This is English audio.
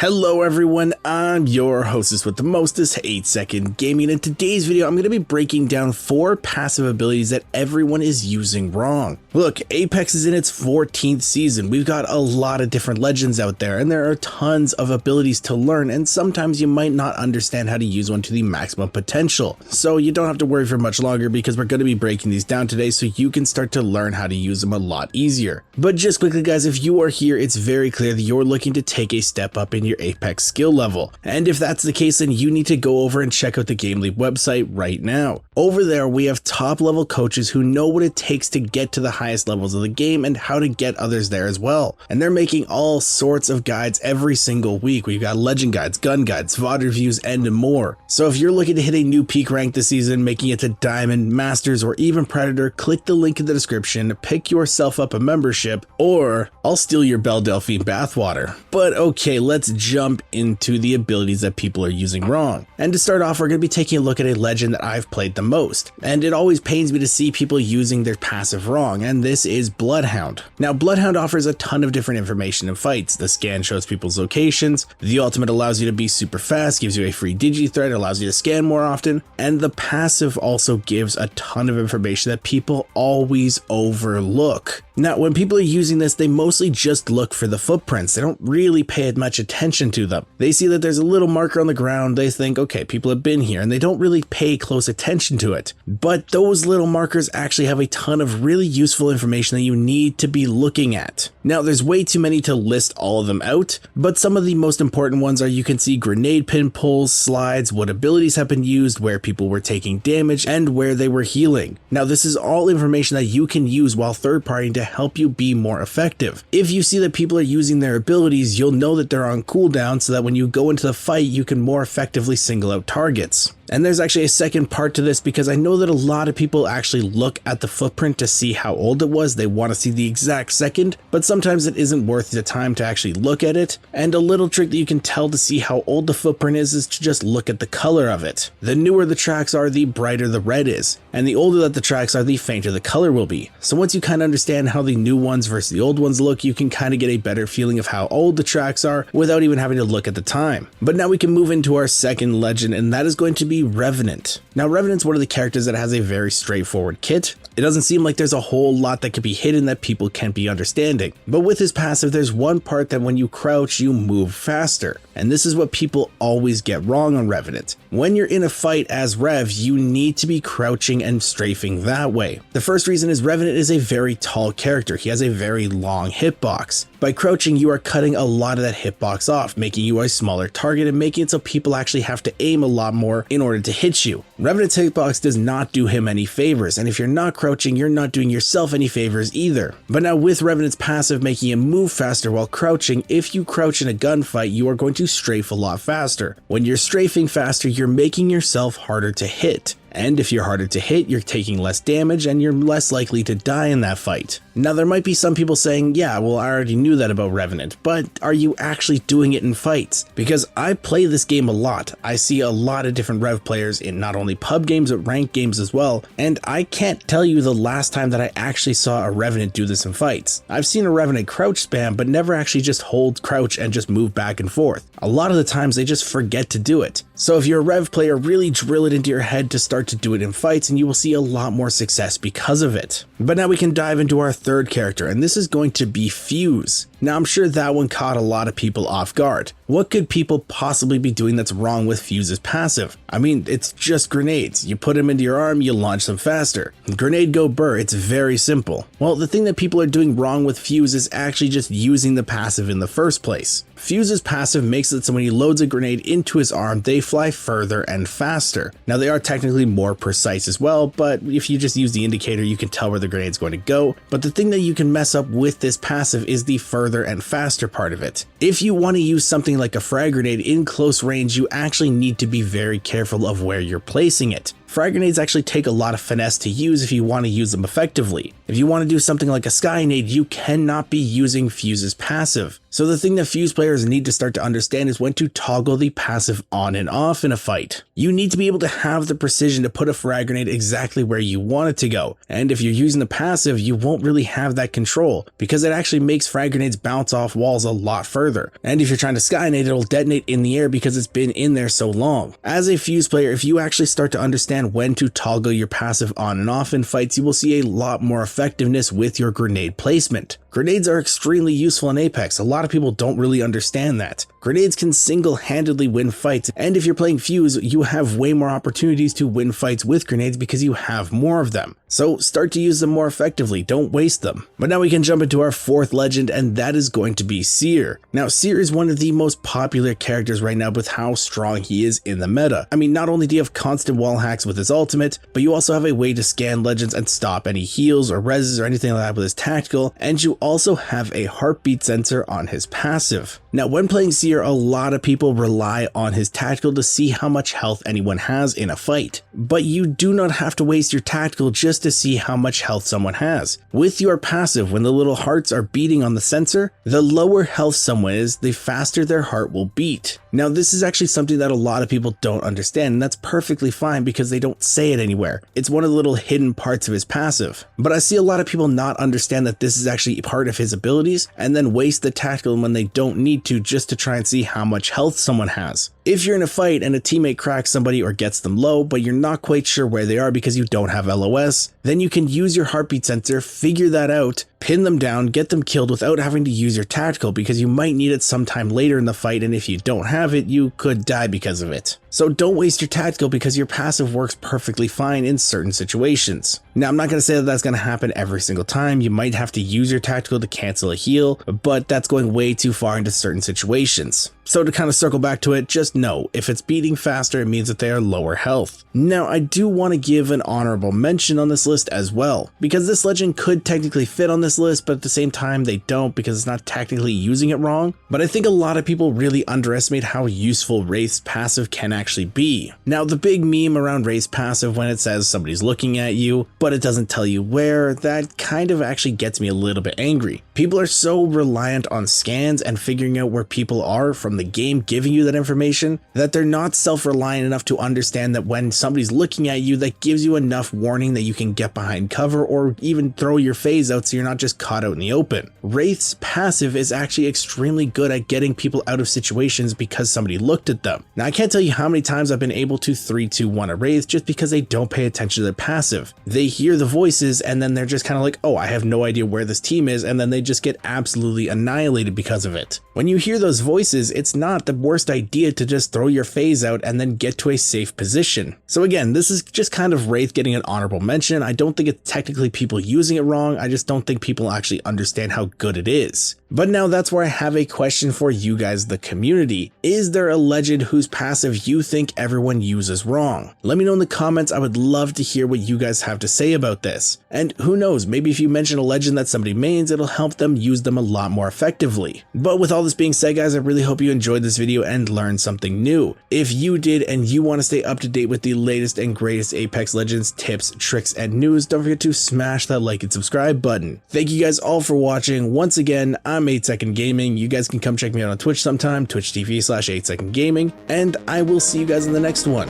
Hello everyone, I'm your hostess with the mostest, 8-Second Gaming. In today's video, I'm going to be breaking down 4 passive abilities that everyone is using wrong. Look, Apex is in its 14th season. We've got a lot of different legends out there, and there are tons of abilities to learn, and sometimes you might not understand how to use one to the maximum potential. So you don't have to worry for much longer because we're going to be breaking these down today so you can start to learn how to use them a lot easier. But just quickly guys, if you are here, it's very clear that you're looking to take a step up in your Apex skill level. And if that's the case, then you need to go over and check out the GameLeap website right now. Over there, we have top level coaches who know what it takes to get to the highest levels of the game and how to get others there as well. And they're making all sorts of guides every single week. We've got legend guides, gun guides, VOD reviews, and more. So if you're looking to hit a new peak rank this season, making it to Diamond, Masters, or even Predator, click the link in the description, pick yourself up a membership, or I'll steal your Belle Delphine bathwater. But okay, let's jump into the abilities that people are using wrong. And to start off, we're going to be taking a look at a legend that I've played the most. And it always pains me to see people using their passive wrong, and this is Bloodhound. Now, Bloodhound offers a ton of different information in fights. The scan shows people's locations, the ultimate allows you to be super fast, gives you a free digi threat, allows you to scan more often, and the passive also gives a ton of information that people always overlook. Now, when people are using this, they mostly just look for the footprints. They don't really pay much attention to them. They see that there's a little marker on the ground, they think, okay, people have been here, and they don't really pay close attention to it. But those little markers actually have a ton of really useful information that you need to be looking at. Now, there's way too many to list all of them out, but some of the most important ones are you can see grenade pin pulls, slides, what abilities have been used, where people were taking damage, and where they were healing. Now, this is all information that you can use while third-partying to help you be more effective. If you see that people are using their abilities, you'll know that they're on cooldown so that when you go into the fight, you can more effectively single out targets. And there's actually a second part to this because I know that a lot of people actually look at the footprint to see how old it was. They want to see the exact second, but sometimes it isn't worth the time to actually look at it. And a little trick that you can tell to see how old the footprint is to just look at the color of it. The newer the tracks are, the brighter the red is. And the older that the tracks are, the fainter the color will be. So once you kind of understand how the new ones versus the old ones look, you can kind of get a better feeling of how old the tracks are without even having to look at the time. But now we can move into our second legend, and that is going to be Revenant. Now, Revenant's one of the characters that has a very straightforward kit. It doesn't seem like there's a whole lot that could be hidden that people can't be understanding. But with his passive, there's one part that when you crouch, you move faster. And this is what people always get wrong on Revenant. When you're in a fight as Rev, you need to be crouching and strafing that way. The first reason is Revenant is a very tall character. He has a very long hitbox. By crouching, you are cutting a lot of that hitbox off, making you a smaller target and making it so people actually have to aim a lot more in order to hit you. Revenant's hitbox does not do him any favors, and if you're not crouching, you're not doing yourself any favors either. But now with Revenant's passive making him move faster while crouching, if you crouch in a gunfight, you are going to strafe a lot faster. When you're strafing faster, you're making yourself harder to hit. And if you're harder to hit, you're taking less damage and you're less likely to die in that fight. Now, there might be some people saying, yeah, well, I already knew that about Revenant, but are you actually doing it in fights? Because I play this game a lot. I see a lot of different Rev players in not only pub games, but ranked games as well. And I can't tell you the last time that I actually saw a Revenant do this in fights. I've seen a Revenant crouch spam, but never actually just hold crouch and just move back and forth. A lot of the times they just forget to do it. So if you're a Rev player, really drill it into your head to start to do it in fights and you will see a lot more success because of it. But now we can dive into our third character, and this is going to be Fuse. Now, I'm sure that one caught a lot of people off guard. What could people possibly be doing that's wrong with Fuse's passive? I mean, it's just grenades. You put them into your arm, you launch them faster. Grenade go burr, it's very simple. Well, the thing that people are doing wrong with Fuse is actually just using the passive in the first place. Fuse's passive makes it so when he loads a grenade into his arm, they fly further and faster. Now, they are technically more precise as well, but if you just use the indicator, you can tell where the grenade's going to go. But the thing that you can mess up with this passive is the further and faster part of it. If you want to use something like a frag grenade in close range, you actually need to be very careful of where you're placing it. frag grenades actually take a lot of finesse to use if you want to use them effectively. If you want to do something like a sky nade, you cannot be using Fuse's passive. So the thing that Fuse players need to start to understand is when to toggle the passive on and off in a fight. You need to be able to have the precision to put a frag grenade exactly where you want it to go, and if you're using the passive, you won't really have that control, because it actually makes frag grenades bounce off walls a lot further, and if you're trying to sky nade, it'll detonate in the air because it's been in there so long. As a Fuse player, if you actually start to understand when to toggle your passive on and off in fights, you will see a lot more effectiveness with your grenade placement. Grenades are extremely useful in Apex. A lot of people don't really understand that. Grenades can single-handedly win fights, and if you're playing Fuse, you have way more opportunities to win fights with grenades because you have more of them. So start to use them more effectively, don't waste them. But now we can jump into our fourth legend, and that is going to be Seer. Now, Seer is one of the most popular characters right now with how strong he is in the meta. I mean, not only do you have constant wall hacks with his ultimate, but you also have a way to scan legends and stop any heals or reses or anything like that with his tactical, and you also have a heartbeat sensor on his passive. Now, when playing Seer, a lot of people rely on his tactical to see how much health anyone has in a fight, but you do not have to waste your tactical just to see how much health someone has. With your passive, when the little hearts are beating on the sensor, the lower health someone is, the faster their heart will beat. Now, this is actually something that a lot of people don't understand, and that's perfectly fine because they don't say it anywhere. It's one of the little hidden parts of his passive. But I see a lot of people not understand that this is actually part of his abilities, and then waste the tactical when they don't need to just to try and see how much health someone has. If you're in a fight and a teammate cracks somebody or gets them low, but you're not quite sure where they are because you don't have LOS, then you can use your heartbeat sensor, figure that out, pin them down, get them killed without having to use your tactical because you might need it sometime later in the fight, and if you don't have it, you could die because of it. So don't waste your tactical because your passive works perfectly fine in certain situations. Now, I'm not going to say that that's going to happen every single time. You might have to use your tactical to cancel a heal, but that's going way too far into certain situations. So to kind of circle back to it, just know if it's beating faster, it means that they are lower health. Now, I do want to give an honorable mention on this list as well, because this legend could technically fit on this list, but at the same time they don't because it's not technically using it wrong. But I think a lot of people really underestimate how useful Wraith's passive can actually be. Now, the big meme around Wraith's passive when it says somebody's looking at you, but it doesn't tell you where, that kind of actually gets me a little bit angry. People are so reliant on scans and figuring out where people are from the game giving you that information that they're not self-reliant enough to understand that when somebody's looking at you, that gives you enough warning that you can get behind cover or even throw your phase out so you're not just caught out in the open. Wraith's passive is actually extremely good at getting people out of situations because somebody looked at them. Now, I can't tell you how many times I've been able to 3-2-1 a Wraith just because they don't pay attention to their passive. They hear the voices and then they're just kind of like, oh, I have no idea where this team is, and then they just get absolutely annihilated because of it. When you hear those voices, it's not the worst idea to just throw your phase out and then get to a safe position. So again, this is just kind of Wraith getting an honorable mention. I don't think it's technically people using it wrong, I just don't think people actually understand how good it is. But now that's where I have a question for you guys, the community. Is there a legend whose passive you think everyone uses wrong? Let me know in the comments. I would love to hear what you guys have to say about this. And who knows, maybe if you mention a legend that somebody mains, it'll help them use them a lot more effectively. But with all this being said, guys, I really hope you enjoyed this video and learned something new. If you did and you want to stay up to date with the latest and greatest Apex Legends tips, tricks, and news, don't forget to smash that like and subscribe button. Thank you guys all for watching. Once again, I'm 8 Second Gaming. You guys can come check me out on Twitch sometime, twitch.tv/8secondgaming, and I will see you guys in the next one.